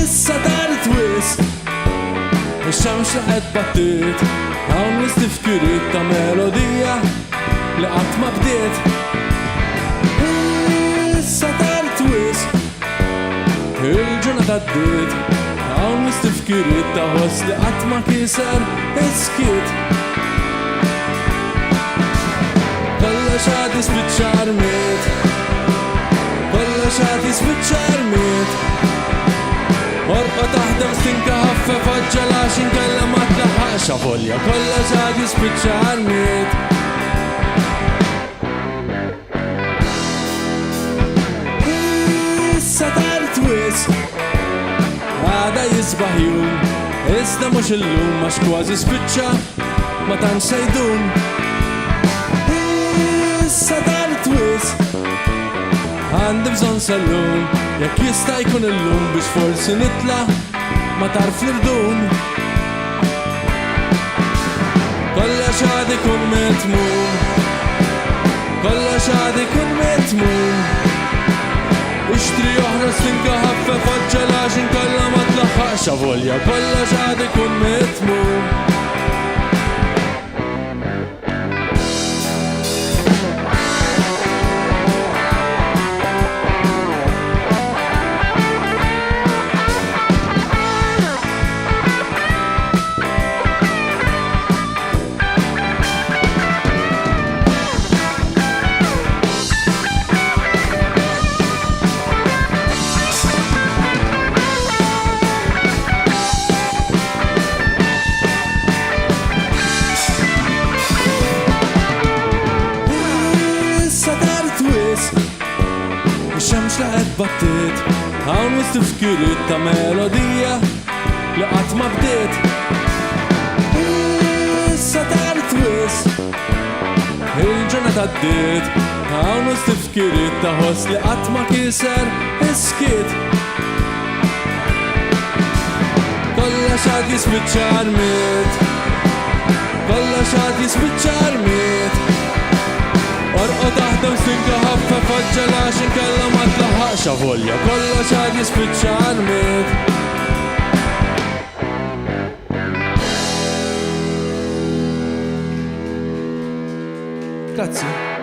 issa taret wis ix-xemx li qed battiet hawn l-istifkiriet ta' melodija li qatt ma bdiet. Issa taret wis il-ġurnata ddiet hawn l-istifkiriet ta' ħoss li qatt ma kiser iskiet. Kollox għad jispiċċa rmiet, kollox għad jispiċċa rmiet. Orqa taħdem stinka ħaffef għaġġala x'inkella ma tlaħħaqx avolja, kollox għad jispiċċa rmiet. Issa tard wis għada jisbaħ jum, iżda mhux illum għax kważi spiċċa ma tantx se jdum. Issa tard wis għandi bżonn sal-lum, jekk jista' jkun illum biex forsi nitla' ma tarf l-irdum. Kollox għad ikun mitmum, kollox għad ikun mitmum. Ixtri oħra stinka ħaffef għaġġala x'inkella ma tlaħħaqx avolja, kollox għad ikun mitmum. Ix-xemx li qed battiet hawn l-istifkiriet ta' melodija li qatt ma bdiet. Issa tard wis il-ġurnata ddiet hawn l-istifkiriet ta' ħoss li qatt ma kiser iskiet. Kollox għad jispiċċa rmiet, kollox għad jispiċċa rmiet. Orqa taħdem stinka ħaffef għaġġala x'inkella ma tlaħħaqx avolja, kollox għad jispiċċa rmiet. Grazzi.